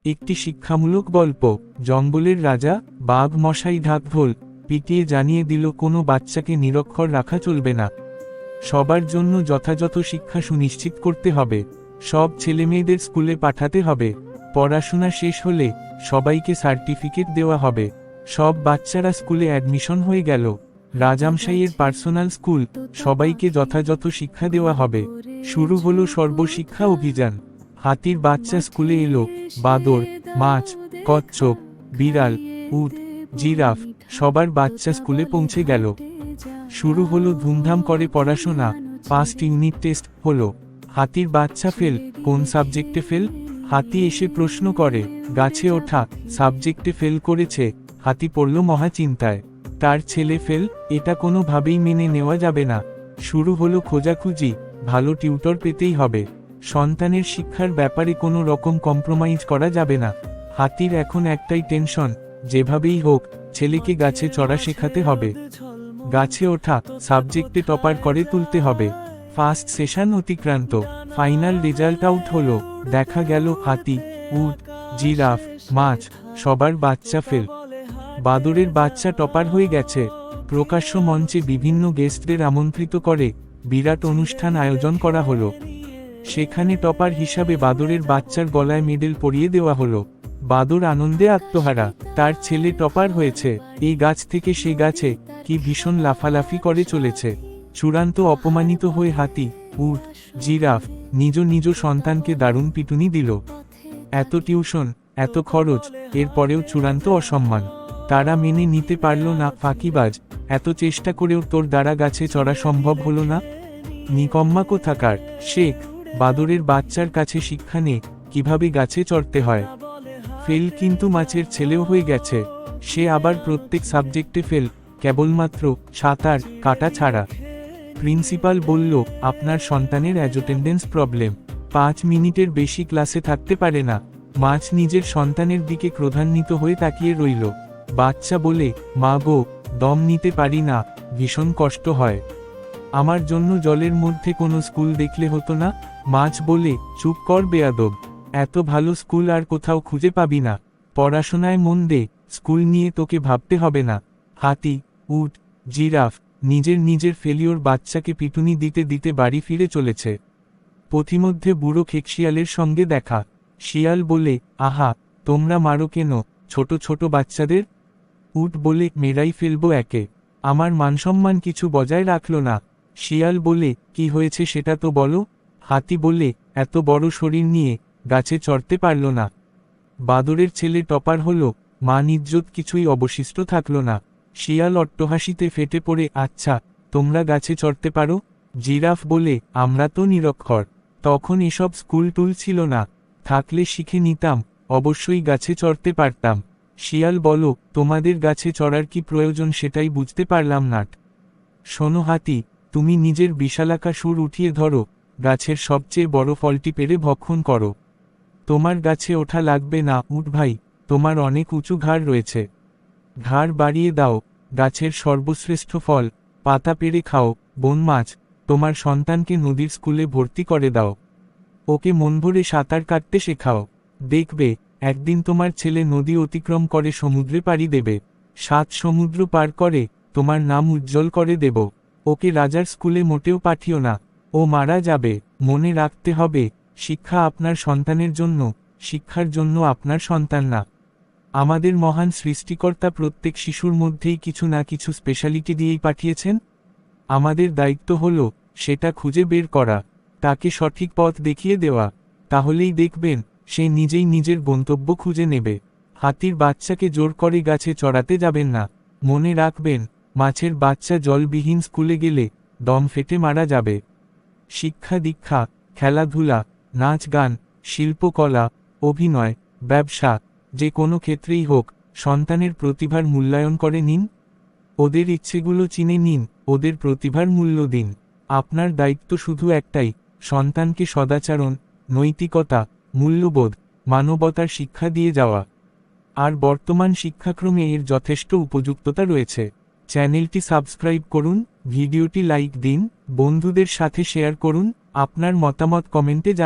একটি শিক্ষামূলক গল্প। জঙ্গলের রাজা বাঘ মশাই ঢাকঢোল পিটিয়ে জানিয়ে দিল কোনো বাচ্চাকে নিরক্ষর রাখা চলবে না। সবার জন্য যথাযথ শিক্ষা সুনিশ্চিত করতে হবে। সব ছেলেমেয়েদের স্কুলে পাঠাতে হবে। পড়াশোনা শেষ হলে সবাইকে সার্টিফিকেট দেওয়া হবে। সব বাচ্চারা স্কুলে অ্যাডমিশন হয়ে গেল। রাজামশাইয়ের পার্সোনাল স্কুল, সবাইকে যথাযথ শিক্ষা দেওয়া হবে। শুরু হলো সর্বশিক্ষা অভিযান। হাতির বাচ্চা স্কুলে এলো। বাদর, মাছ, কচ্ছপ, বিড়াল, উট, জিরাফ সবার বাচ্চা স্কুলে পৌঁছে গেল। শুরু হলো ধুমধাম করে পড়াশোনা। 5 ইউনিট টেস্ট হলো। হাতির বাচ্চা ফেল। কোন সাবজেক্টে ফেল? হাতি এসে প্রশ্ন করে। গাছে ওঠা সাবজেক্টে ফেল করেছে। হাতি পড়ল মহাচিন্তায়। তার ছেলে ফেল, এটা কোনোভাবেই মেনে নেওয়া যাবে না। শুরু হলো খোঁজাখুঁজি। ভালো টিউটর পেতেই হবে। সন্তানের শিক্ষার ব্যাপারে কোনো রকম কম্প্রোমাইজ করা যাবে না। হাতির এখন একটাই টেনশন, যেভাবেই হোক ছেলেকে গাছে চড়া শেখাতে হবে। গাছে ওঠা সাবজেক্টে টপার করে তুলতে হবে। ফার্স্ট সেশন অতিক্রান্ত। ফাইনাল রেজাল্ট আউট হলো। দেখা গেল হাতি, উট, জিরাফ, মাছ সবার বাচ্চা ফেল। বাদরের বাচ্চা টপার হয়ে গেছে। প্রকাশ্য মঞ্চে বিভিন্ন গেস্টদের আমন্ত্রিত করে বিরাট অনুষ্ঠান আয়োজন করা হলো। সেখানে টপার হিসাবে বাদরের বাচ্চার গলায় মেডেল পরিয়ে দেওয়া হলো। বাদর আনন্দে আত্মহারা, তার ছেলে টপার হয়েছে। এই গাছ থেকে সে গাছে কি ভীষণ লাফালাফি করে চলেছে। চূড়ান্ত অপমানিত হয়ে হাতি, উট, জিরাফ নিজ নিজ সন্তানকে দারুণ পিটুনি দিল। এত টিউশন, এত খরচ, এরপরেও চূড়ান্ত অসম্মান। তারা মেনে নিতে পারল না। ফাঁকিবাজ, এত চেষ্টা করেও তোর দ্বারা গাছে চড়া সম্ভব হলো না? নিকম্মা কোথাকার। শেখ, বাদরের বাচ্চার কাছে শিক্ষা নে কিভাবে গাছে চড়তে হয়। ফেল, কিন্তু মাছের ছেলেও হয়ে গেছে। সে আবার প্রত্যেক সাবজেক্টে ফেল, কেবলমাত্র সাঁতার কাটা ছাড়া। প্রিন্সিপাল বলল, আপনার সন্তানের অ্যাটেন্ডেন্স প্রবলেম। 5 মিনিটের বেশি ক্লাসে থাকতে পারে না। মাছ নিজের সন্তানের দিকে ক্রোধান্বিত হয়ে তাকিয়ে রইল। বাচ্চা বলে, মা গো, দম নিতে পারি না, ভীষণ কষ্ট হয়। আমার জন্য জলের মধ্যে কোনো স্কুল দেখলে হতো না? মাছ বলে, চুপ কর বেয়াদব, এত ভালো স্কুল আর কোথাও খুঁজে পাবি না। পড়াশোনায় মন দে, স্কুল নিয়ে তোকে ভাবতে হবে না। হাতি, উট, জিরাফ নিজের ফেলিওর বাচ্চাকে পিটুনি দিতে দিতে বাড়ি ফিরে চলেছে। পথিমধ্যে বুড়ো খেকশিয়ালের সঙ্গে দেখা। শিয়াল বলে, আহা, তোমরা মারো কেন ছোট ছোট বাচ্চাদের? উট বলে, মেরাই ফেলবো একে, আমার মানসম্মান কিছু বজায় রাখলো না। শিয়াল বলে, কি হয়েছে সেটা তো বলো। হাতি বলে, এত বড় শরীর নিয়ে গাছে চড়তে পারল না। বাদরের ছেলে টপার হলো, মান ইজ্জত কিছুই অবশিষ্ট থাকলো না। শিয়াল অট্টহাসিতে ফেটে পড়ে, আচ্ছা, তোমরা গাছে চড়তে পারো? জিরাফ বলে, আমরা তো নিরক্ষর, তখন এসব স্কুল টুল ছিল না, থাকলে শিখে নিতাম, অবশ্যই গাছে চড়তে পারতাম। শিয়াল বলো, তোমাদের গাছে চড়ার কি প্রয়োজন সেটাই বুঝতে পারলাম না। শোনো হাতি, তুমি নিজের বিশালাকা সুর উঠিয়ে ধরো, গাছের সবচেয়ে বড় ফলটি পেরে ভক্ষণ করো। তোমার গাছে ওঠা লাগবে না উট ভাই, তোমার অনেক উঁচু ঘাড় রয়েছে। ঘাড় বাড়িয়ে দাও, গাছের সর্বশ্রেষ্ঠ ফল পাতা পেরে খাও। বন মাছ, তোমার সন্তানকে নদীর স্কুলে ভর্তি করে দাও। ওকে মন ভরে সাঁতার কাটতে শেখাও। দেখবে একদিন তোমার ছেলে নদী অতিক্রম করে সমুদ্রে পাড়ি দেবে। 7 সমুদ্র পার করে তোমার নাম উজ্জ্বল করে দেব। ওকে রাজার স্কুলে মোটেও পাঠিও না, ও মারা যাবে। মনে রাখতে হবে, শিক্ষা আপনার সন্তানের জন্য, শিক্ষার জন্য আপনার সন্তান না। আমাদের মহান সৃষ্টিকর্তা প্রত্যেক শিশুর মধ্যেই কিছু না কিছু স্পেশালিটি দিয়েই পাঠিয়েছেন। আমাদের দায়িত্ব হলো সেটা খুঁজে বের করা, তাকে সঠিক পথ দেখিয়ে দেওয়া। তাহলেই দেখবেন সে নিজেই নিজের গন্তব্য খুঁজে নেবে। হাতির বাচ্চাকে জোর করে গাছে চড়াতে যাবেন না। মনে রাখবেন, মাছের বাচ্চা জলবিহীন স্কুলে গেলে দম ফেটে মারা যাবে। শিক্ষা দীক্ষা, খেলাধুলা, নাচ গান, শিল্পকলা, অভিনয়, ব্যবসা, যে কোনো ক্ষেত্রেই হোক, সন্তানের প্রতিভার মূল্যায়ন করে নিন। ওদের ইচ্ছেগুলো চিনে নিন, ওদের প্রতিভার মূল্য দিন। আপনার দায়িত্ব শুধু একটাই, সন্তানকে সদাচরণ, নৈতিকতা, মূল্যবোধ, মানবতার শিক্ষা দিয়ে যাওয়া। আর বর্তমান শিক্ষাক্রমে এর যথেষ্ট উপযুক্ততা রয়েছে। চ্যানেলটি সাবস্ক্রাইব করুন, ভিডিওটি লাইক দিন, বন্ধুদের সাথে শেয়ার করুন, আপনার মতামত কমেন্টে জানান।